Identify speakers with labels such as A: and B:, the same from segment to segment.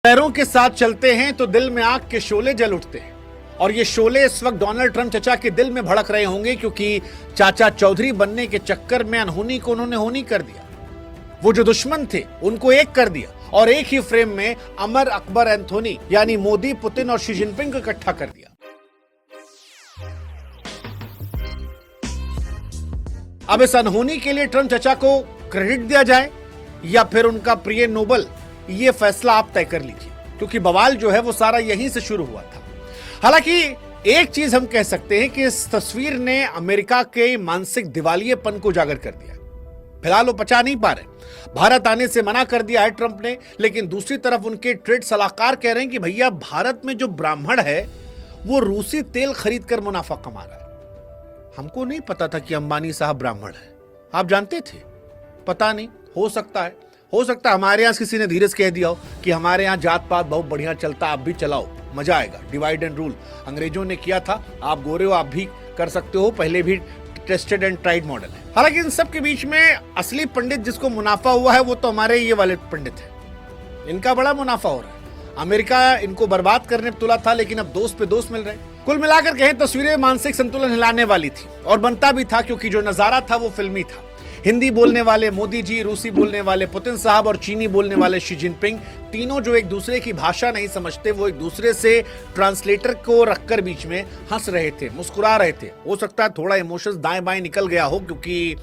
A: पैरों के साथ चलते हैं तो दिल में आग के शोले जल उठते हैं। और ये शोले इस वक्त डोनाल्ड ट्रंप चचा के दिल में भड़क रहे होंगे, क्योंकि चाचा चौधरी बनने के चक्कर में अनहोनी को उन्होंने होनी कर दिया। वो जो दुश्मन थे उनको एक कर दिया और एक ही फ्रेम में अमर अकबर एंथोनी यानी मोदी, पुतिन और शी जिनपिंग को इकट्ठा कर दिया। अब इस अनहोनी के लिए ट्रंप चचा को क्रेडिट दिया जाए या फिर उनका प्रिय नोबल, ये फैसला आप तय कर लीजिए, क्योंकि बवाल जो है वो सारा यहीं से शुरू हुआ था। हालांकि एक चीज हम कह सकते हैं कि इस तस्वीर ने अमेरिका के मानसिक दिवालियेपन को उजागर कर दिया। फिलहाल वो पचा नहीं पा रहे, भारत आने से मना कर दिया है ट्रंप ने, लेकिन दूसरी तरफ उनके ट्रेड सलाहकार कह रहे हैं कि भैया भारत में जो ब्राह्मण है वो रूसी तेल खरीद कर मुनाफा कमा रहा है। हमको नहीं पता था कि अंबानी साहब ब्राह्मण है, आप जानते थे? पता नहीं, हो सकता है हमारे यहां किसी ने धीरज कह दिया हो कि हमारे यहां जात पात बहुत बढ़िया चलता, आप भी चलाओ, मजा आएगा, डिवाइड एंड रूल अंग्रेजों ने किया था, आप गोरे हो आप भी कर सकते हो, पहले भी टेस्टेड एंड ट्राइड मॉडल है। हालांकि इन सब के बीच में असली पंडित जिसको मुनाफा हुआ है वो तो हमारे ये वाले पंडित हैं। इनका बड़ा मुनाफा हो रहा है। अमेरिका इनको बर्बाद करने पर तुला था, लेकिन अब दोस्त पे दोस्त मिल रहे हैं। कुल मिलाकर कहें तस्वीरें मानसिक संतुलन हिलाने वाली थी और बनता भी था, क्योंकि जो नजारा था वो फिल्मी था। हिंदी बोलने वाले मोदी जी, रूसी बोलने वाले पुतिन साहब और चीनी बोलने वाले शी जिनपिंग, तीनों जो एक दूसरे की भाषा नहीं समझते, वो एक दूसरे से ट्रांसलेटर को रखकर बीच में हंस रहे थे, मुस्कुरा रहे थे। हो सकता है थोड़ा इमोशंस दाएं बाएं निकल गया हो, क्योंकि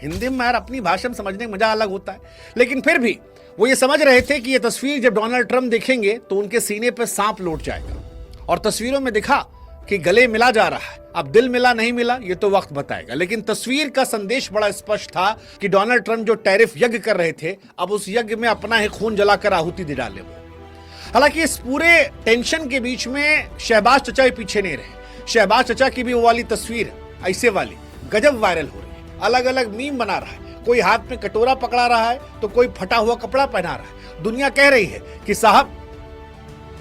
A: हिंदी में यार अपनी भाषा में समझने का मजा अलग होता है। लेकिन फिर भी वो ये समझ रहे थे कि ये तस्वीर जब डोनाल्ड ट्रंप देखेंगे तो उनके सीने पर सांप लौट जाएगा। और तस्वीरों में दिखा कि गले मिला जा रहा है। अब दिल मिला नहीं मिला ये तो वक्त बताएगा, लेकिन तस्वीर का संदेश बड़ा स्पष्ट था कि डोनाल्ड ट्रंप जो टैरिफ यज्ञ कर रहे थे, अब उस यज्ञ में अपना ही खून जलाकर आहुति दे डाले वो। हालांकि इस पूरे टेंशन के बीच में शहबाज चचा भी पीछे नहीं रहे। शहबाज चचा की भी वो वाली तस्वीर ऐसे वाली गजब वायरल हो रही है, अलग अलग मीम बना रहा है। कोई हाथ में कटोरा पकड़ा रहा है तो कोई फटा हुआ कपड़ा पहना रहा है। दुनिया कह रही है कि साहब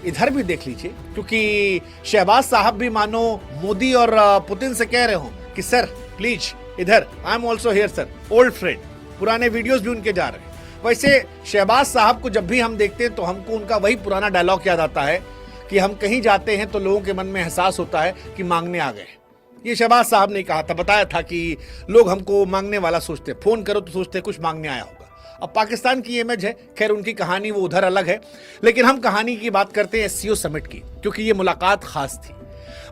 A: इधर भी देख लीजिए, क्योंकि शहबाज साहब भी मानो मोदी और पुतिन से कह रहे हो कि सर प्लीज इधर, I am also here sir, old friend. पुराने वीडियोस भी उनके जा रहे हैं। वैसे शहबाज साहब को जब भी हम देखते हैं तो हमको उनका वही पुराना डायलॉग याद आता है कि हम कहीं जाते हैं तो लोगों के मन में एहसास होता है कि मांगने आ गए। ये शहबाज साहब ने कहा था, बताया था कि लोग हमको मांगने वाला सोचते, फोन करो तो सोचते कुछ मांगने आया होगा। अब पाकिस्तान की इमेज है, खैर उनकी कहानी वो उधर अलग है, लेकिन हम कहानी की बात करते हैं एससीओ समिट की, क्योंकि ये मुलाकात खास थी।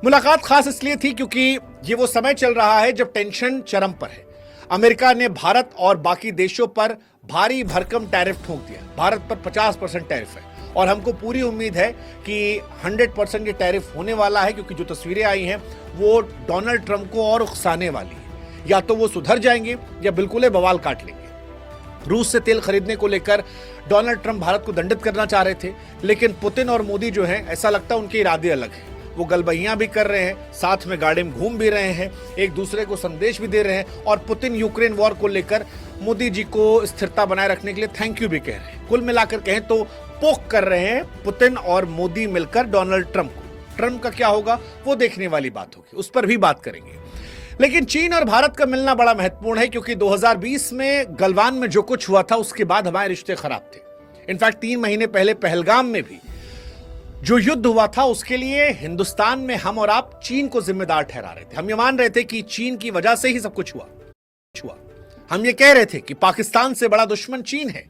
A: मुलाकात खास इसलिए थी क्योंकि ये वो समय चल रहा है जब टेंशन चरम पर है। अमेरिका ने भारत और बाकी देशों पर भारी भरकम टैरिफ ठोक दिया। भारत पर 50% टैरिफ है और हमको पूरी उम्मीद है कि 100% ये टैरिफ होने वाला है, क्योंकि जो तस्वीरें आई हैं वो डोनाल्ड ट्रंप को और उकसाने वाली है। या तो वो सुधर जाएंगे या बिल्कुल ही बवाल काट लेंगे। रूस से तेल खरीदने को लेकर डोनाल्ड ट्रंप भारत को दंडित करना चाह रहे थे, लेकिन पुतिन और मोदी जो हैं ऐसा लगता है उनके इरादे अलग हैं। वो गलबहियां भी कर रहे हैं, साथ में गाड़ी में घूम भी रहे हैं, एक दूसरे को संदेश भी दे रहे हैं और पुतिन यूक्रेन वॉर को लेकर मोदी जी को स्थिरता बनाए रखने के लिए थैंक यू भी कह रहे हैं। कुल मिलाकर कहें तो पोक कर रहे हैं पुतिन और मोदी मिलकर डोनाल्ड ट्रंप को। ट्रंप का क्या होगा वो देखने वाली बात होगी, उस पर भी बात करेंगे। लेकिन चीन और भारत का मिलना बड़ा महत्वपूर्ण है, क्योंकि 2020 में गलवान में जो कुछ हुआ था उसके बाद हमारे रिश्ते खराब थे। इनफैक्ट 3 महीने पहले पहलगाम में भी जो युद्ध हुआ था उसके लिए हिंदुस्तान में हम और आप चीन को जिम्मेदार ठहरा रहे थे। हम ये मान रहे थे कि चीन की वजह से ही सब कुछ हुआ। हम ये कह रहे थे कि पाकिस्तान से बड़ा दुश्मन चीन है।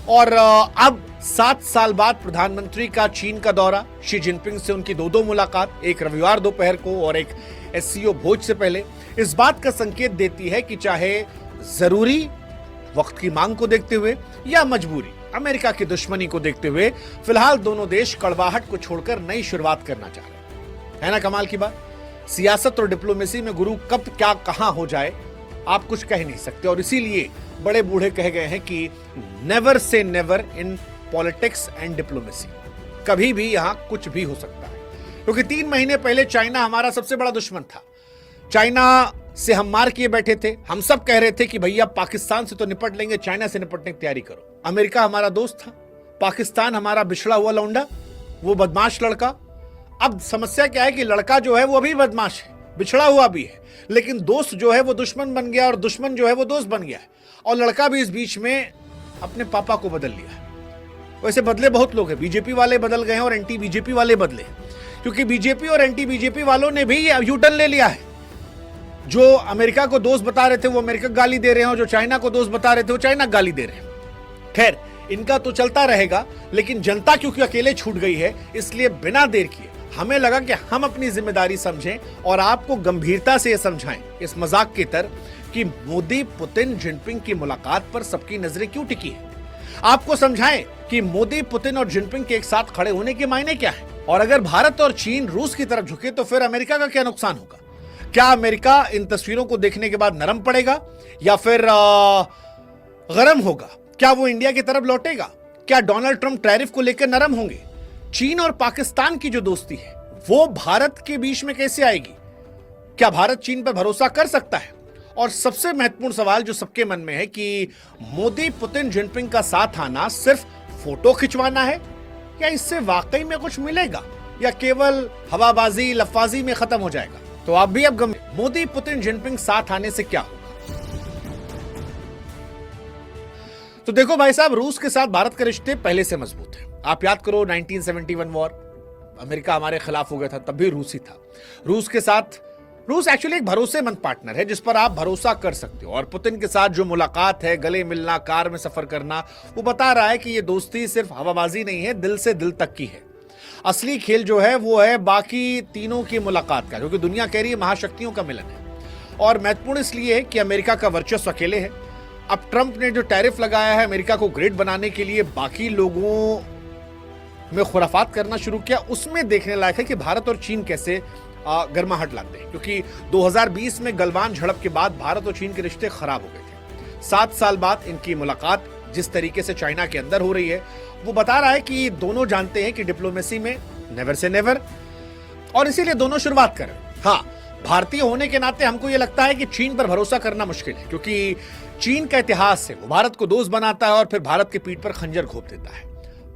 A: और अब 7 साल बाद प्रधानमंत्री का चीन का दौरा, शी जिनपिंग से उनकी 2 मुलाकात, एक रविवार दोपहर को और एक एससीओ भोज से पहले, इस बात का संकेत देती है कि चाहे जरूरी वक्त की मांग को देखते हुए या मजबूरी अमेरिका की दुश्मनी को देखते हुए, फिलहाल दोनों देश कड़वाहट को छोड़कर नई शुरुआत करना चाह रहे हैं। ना कमाल की बात? सियासत और डिप्लोमेसी में गुरु कब क्या कहां हो जाए आप कुछ कह नहीं सकते, और इसीलिए बड़े बूढ़े कह गए हैं कि never say never in politics and diplomacy. कभी भी यहां कुछ भी हो सकता है, क्योंकि 3 महीने पहले चाइना हमारा सबसे बड़ा दुश्मन था। चाइना से हम मार किए बैठे थे। हम सब कह रहे थे कि भैया पाकिस्तान से तो निपट लेंगे, चाइना से निपटने की तैयारी करो। अमेरिका हमारा दोस्त था, पाकिस्तान हमारा बिछड़ा हुआ लौंडा, वो बदमाश लड़का। अब समस्या क्या है कि लड़का जो है वो अभी बदमाश है, बिछड़ा हुआ भी है, लेकिन दोस्त जो है वो दुश्मन बन गया और दुश्मन जो है वो दोस्त बन गया है। और लड़का भी इस बीच में अपने पापा को बदल लिया है। वैसे बदले बहुत लोग हैं, बीजेपी वाले बदल गए हैं और एंटी बीजेपी वाले बदले हैं, क्योंकि बीजेपी और एंटी बीजेपी वालों ने भी यू टर्न ले लिया है। जो अमेरिका को दोस्त बता रहे थे वो अमेरिका गाली दे रहे हैं, और जो चाइना को दोस्त बता रहे थे वो चाइना गाली दे रहे हैं। खैर, इनका तो चलता रहेगा, लेकिन जनता क्योंकि अकेले छूट गई है, इसलिए बिना देर किए हमें लगा कि हम अपनी जिम्मेदारी समझें और आपको गंभीरता से यह समझाएं इस मजाक की तरह कि मोदी पुतिन जिनपिंग की मुलाकात पर सबकी नजरें क्यों टिकी है। आपको समझाएं कि मोदी पुतिन और जिनपिंग के एक साथ खड़े होने के मायने क्या है, और अगर भारत और चीन रूस की तरफ झुके तो फिर अमेरिका का क्या नुकसान होगा। क्या अमेरिका इन तस्वीरों को देखने के बाद नरम पड़ेगा या फिर गरम होगा? क्या वो इंडिया की तरफ लौटेगा? क्या डोनाल्ड ट्रंप टैरिफ को लेकर नरम होंगे? चीन और पाकिस्तान की जो दोस्ती है वो भारत के बीच में कैसे आएगी? क्या भारत चीन पर भरोसा कर सकता है? और सबसे महत्वपूर्ण सवाल जो सबके मन में है कि मोदी पुतिन जिनपिंग का साथ आना सिर्फ फोटो खिंचवाना है या इससे वाकई में कुछ मिलेगा, या केवल हवाबाजी लफाजी में खत्म हो जाएगा? तो आप भी अब गंभीर, मोदी पुतिन जिनपिंग साथ आने से क्या होगा? तो देखो भाई साहब, रूस के साथ भारत के रिश्ते पहले से मजबूत हैं। आप याद करो 1971 वॉर, अमेरिका हमारे खिलाफ हो गया था, तब भी रूस ही था। रूस एक्चुअली एक भरोसेमंद पार्टनर है जिस पर आप भरोसा कर सकते हो, और पुतिन के साथ जो मुलाकात है, गले मिलना, कार में सफर करना, वो बता रहा है कि ये दोस्ती सिर्फ हवाबाजी नहीं है, दिल से दिल तक की है। असली खेल जो है वो है बाकी तीनों की मुलाकात का, क्योंकि दुनिया कह रही है महाशक्तियों का मिलन है। और महत्वपूर्ण इसलिए है कि अमेरिका का वर्चस्व अकेले है। अब ट्रंप ने जो टैरिफ लगाया है अमेरिका को ग्रेट बनाने के लिए, बाकी लोगों में खुराफात करना शुरू किया, उसमें देखने लायक है कि भारत और चीन कैसे गर्माहट लाते हैं। क्योंकि 2020 में गलवान झड़प के बाद भारत और चीन के रिश्ते खराब हो गए थे। 7 साल बाद इनकी मुलाकात जिस तरीके से चाइना के अंदर हो रही है, वो बता रहा है कि दोनों जानते हैं कि डिप्लोमेसी में नेवर से नेवर, और इसीलिए दोनों शुरुआत करें। हाँ, भारतीय होने के नाते हमको ये लगता है कि चीन पर भरोसा करना मुश्किल है, क्योंकि चीन का इतिहास है, वो भारत को दोस्त बनाता है और फिर भारत के पीठ पर खंजर घोंप देता है।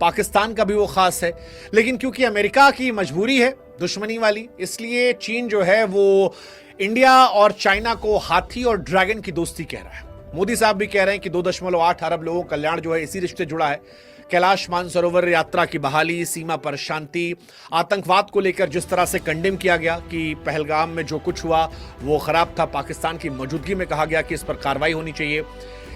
A: पाकिस्तान का भी वो खास है, लेकिन क्योंकि अमेरिका की मजबूरी है दुश्मनी वाली, इसलिए चीन जो है वो इंडिया और चाइना को हाथी और ड्रैगन की दोस्ती कह रहा है। मोदी साहब भी कह रहे हैं कि 2.8 अरब लोगों का कल्याण जो है इसी रिश्ते जुड़ा है। कैलाश मानसरोवर यात्रा की बहाली, सीमा पर शांति, आतंकवाद को लेकर जिस तरह से कंडेम किया गया कि पहलगाम में जो कुछ हुआ वो खराब था, पाकिस्तान की मौजूदगी में कहा गया कि इस पर कार्रवाई होनी चाहिए,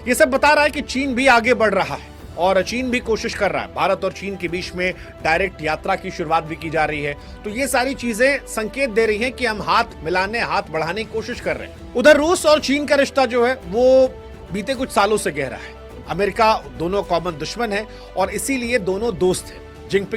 A: ये सब बता रहा है कि चीन भी आगे बढ़ रहा है और चीन भी कोशिश कर रहा है। भारत और चीन के बीच में डायरेक्ट यात्रा की शुरुआत भी की जा रही है। तो ये सारी चीजें संकेत दे रही हैं कि हम हाथ मिलाने, हाथ बढ़ाने की कोशिश कर रहे हैं। उधर रूस और चीन का रिश्ता जो है वो बीते कुछ सालों से गहरा है। अमेरिका दोनों कॉमन दुश्मन है और इसीलिए दोनों दोस्त हैं। जिनपिंग